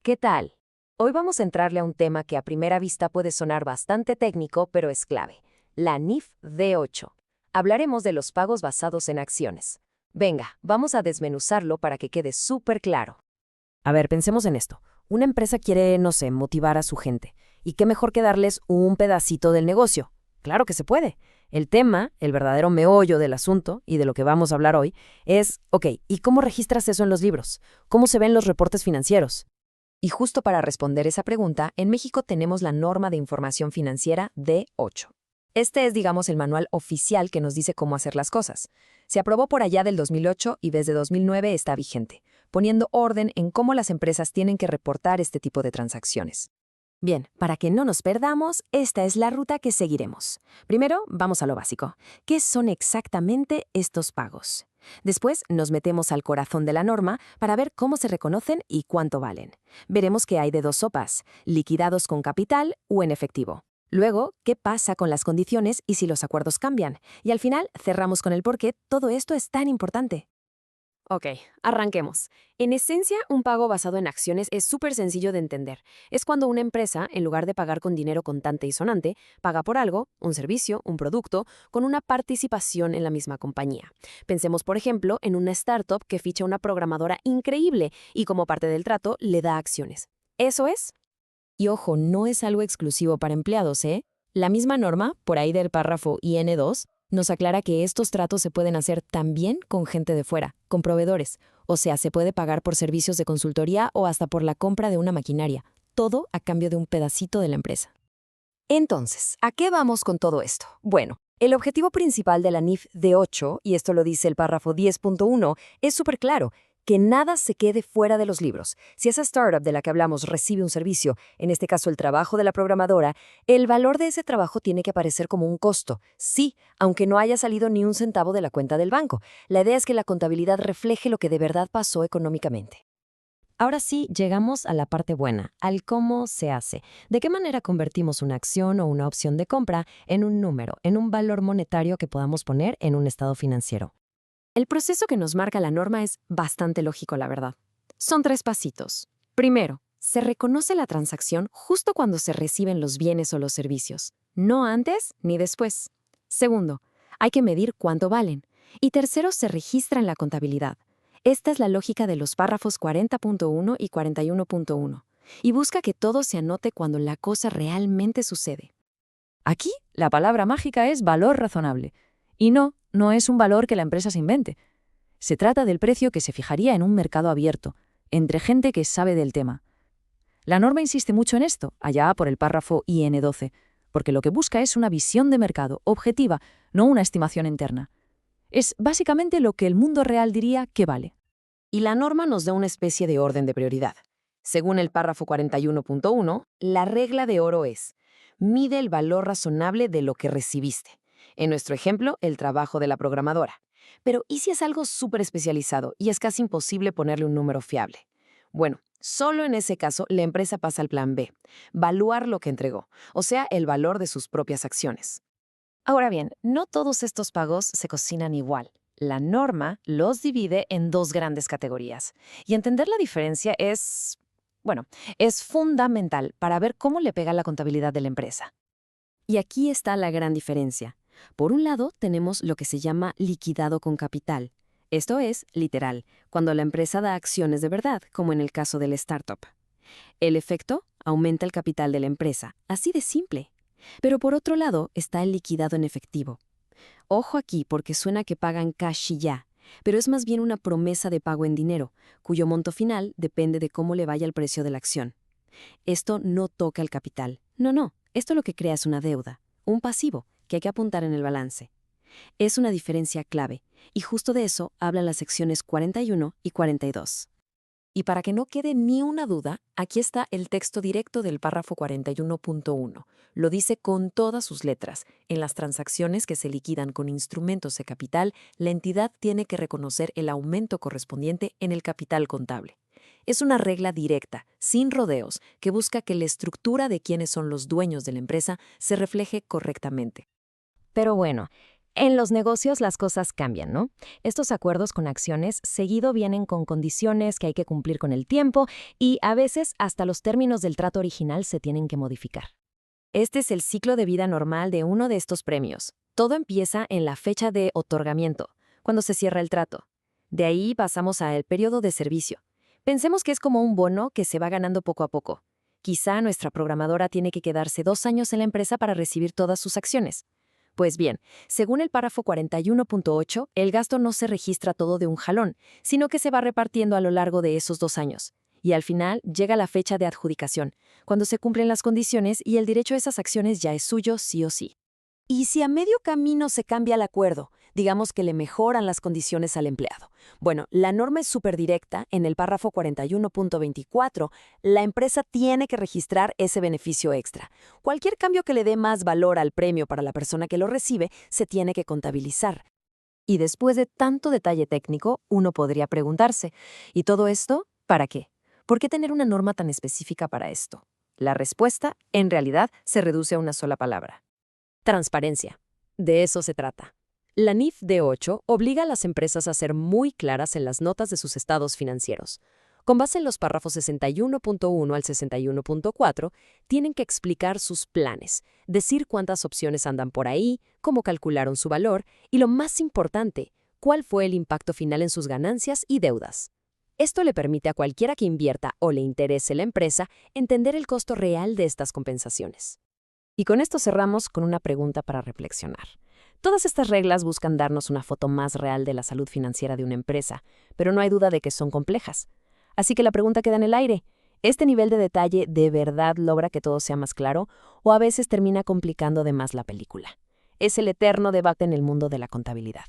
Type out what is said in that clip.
¿Qué tal? Hoy vamos a entrarle a un tema que a primera vista puede sonar bastante técnico, pero es clave, la NIF D8. Hablaremos de los pagos basados en acciones. Venga, vamos a desmenuzarlo para que quede súper claro. A ver, pensemos en esto. Una empresa quiere, no sé, motivar a su gente. ¿Y qué mejor que darles un pedacito del negocio? Claro que se puede. El tema, el verdadero meollo del asunto, y de lo que vamos a hablar hoy, es, ok, ¿y cómo registras eso en los libros? ¿Cómo se ven los reportes financieros? Y justo para responder esa pregunta, en México tenemos la norma de información financiera D8. Este es, digamos, el manual oficial que nos dice cómo hacer las cosas. Se aprobó por allá del 2008 y desde 2009 está vigente, poniendo orden en cómo las empresas tienen que reportar este tipo de transacciones. Bien, para que no nos perdamos, esta es la ruta que seguiremos. Primero, vamos a lo básico. ¿Qué son exactamente estos pagos? Después, nos metemos al corazón de la norma para ver cómo se reconocen y cuánto valen. Veremos que hay de dos sopas, liquidados con capital o en efectivo. Luego, ¿qué pasa con las condiciones y si los acuerdos cambian? Y al final, cerramos con el por qué todo esto es tan importante. Ok, arranquemos. En esencia, un pago basado en acciones es súper sencillo de entender. Es cuando una empresa, en lugar de pagar con dinero contante y sonante, paga por algo, un servicio, un producto, con una participación en la misma compañía. Pensemos, por ejemplo, en una startup que ficha una programadora increíble y como parte del trato le da acciones. ¿Eso es? Y ojo, no es algo exclusivo para empleados, ¿eh? La misma norma, por ahí del párrafo IN2, nos aclara que estos tratos se pueden hacer también con gente de fuera, con proveedores. O sea, se puede pagar por servicios de consultoría o hasta por la compra de una maquinaria. Todo a cambio de un pedacito de la empresa. Entonces, ¿a qué vamos con todo esto? Bueno, el objetivo principal de la NIF D8, y esto lo dice el párrafo 10.1, es súper claro, que nada se quede fuera de los libros. Si esa startup de la que hablamos recibe un servicio, en este caso el trabajo de la programadora, el valor de ese trabajo tiene que aparecer como un costo. Sí, aunque no haya salido ni un centavo de la cuenta del banco. La idea es que la contabilidad refleje lo que de verdad pasó económicamente. Ahora sí, llegamos a la parte buena, al cómo se hace. ¿De qué manera convertimos una acción o una opción de compra en un número, en un valor monetario que podamos poner en un estado financiero? El proceso que nos marca la norma es bastante lógico, la verdad. Son 3 pasitos. Primero, se reconoce la transacción justo cuando se reciben los bienes o los servicios, no antes ni después. Segundo, hay que medir cuánto valen. Y tercero, se registra en la contabilidad. Esta es la lógica de los párrafos 40.1 y 41.1. Y busca que todo se anote cuando la cosa realmente sucede. Aquí, la palabra mágica es valor razonable. Y no es un valor que la empresa se invente. Se trata del precio que se fijaría en un mercado abierto, entre gente que sabe del tema. La norma insiste mucho en esto, allá por el párrafo IN12, porque lo que busca es una visión de mercado objetiva, no una estimación interna. Es básicamente lo que el mundo real diría que vale. Y la norma nos da una especie de orden de prioridad. Según el párrafo 41.1, la regla de oro es: mide el valor razonable de lo que recibiste. En nuestro ejemplo, el trabajo de la programadora. Pero ¿y si es algo súper especializado y es casi imposible ponerle un número fiable? Bueno, solo en ese caso la empresa pasa al plan B, valuar lo que entregó, o sea, el valor de sus propias acciones. Ahora bien, no todos estos pagos se cocinan igual. La norma los divide en dos grandes categorías. Y entender la diferencia es fundamental para ver cómo le pega la contabilidad de la empresa. Y aquí está la gran diferencia. Por un lado, tenemos lo que se llama liquidado con capital. Esto es, literal, cuando la empresa da acciones de verdad, como en el caso del startup. El efecto aumenta el capital de la empresa, así de simple. Pero por otro lado está el liquidado en efectivo. Ojo aquí porque suena que pagan cash y ya, pero es más bien una promesa de pago en dinero, cuyo monto final depende de cómo le vaya el precio de la acción. Esto no toca el capital. No, esto lo que crea es una deuda, un pasivo, que hay que apuntar en el balance. Es una diferencia clave, y justo de eso hablan las secciones 41 y 42. Y para que no quede ni una duda, aquí está el texto directo del párrafo 41.1. Lo dice con todas sus letras. En las transacciones que se liquidan con instrumentos de capital, la entidad tiene que reconocer el aumento correspondiente en el capital contable. Es una regla directa, sin rodeos, que busca que la estructura de quienes son los dueños de la empresa se refleje correctamente. Pero bueno, En los negocios las cosas cambian, ¿no? Estos acuerdos con acciones seguido vienen con condiciones que hay que cumplir con el tiempo y a veces hasta los términos del trato original se tienen que modificar. Este es el ciclo de vida normal de uno de estos premios. Todo empieza en la fecha de otorgamiento, cuando se cierra el trato. De ahí pasamos al periodo de servicio. Pensemos que es como un bono que se va ganando poco a poco. Quizá nuestra programadora tiene que quedarse 2 años en la empresa para recibir todas sus acciones. Pues bien, según el párrafo 41.8, el gasto no se registra todo de un jalón, sino que se va repartiendo a lo largo de esos 2 años. Y al final llega la fecha de adjudicación, cuando se cumplen las condiciones y el derecho a esas acciones ya es suyo sí o sí. ¿Y si a medio camino se cambia el acuerdo? Digamos que le mejoran las condiciones al empleado. Bueno, la norma es súper directa. En el párrafo 41.24, la empresa tiene que registrar ese beneficio extra. Cualquier cambio que le dé más valor al premio para la persona que lo recibe se tiene que contabilizar. Y después de tanto detalle técnico, uno podría preguntarse, ¿y todo esto para qué? ¿Por qué tener una norma tan específica para esto? La respuesta, en realidad, se reduce a una sola palabra. Transparencia. De eso se trata. La NIF D8 obliga a las empresas a ser muy claras en las notas de sus estados financieros. Con base en los párrafos 61.1 al 61.4, tienen que explicar sus planes, decir cuántas opciones andan por ahí, cómo calcularon su valor y, lo más importante, cuál fue el impacto final en sus ganancias y deudas. Esto le permite a cualquiera que invierta o le interese la empresa entender el costo real de estas compensaciones. Y con esto cerramos con una pregunta para reflexionar. Todas estas reglas buscan darnos una foto más real de la salud financiera de una empresa, pero no hay duda de que son complejas. Así que la pregunta queda en el aire. ¿Este nivel de detalle de verdad logra que todo sea más claro o a veces termina complicando de más la película? Es el eterno debate en el mundo de la contabilidad.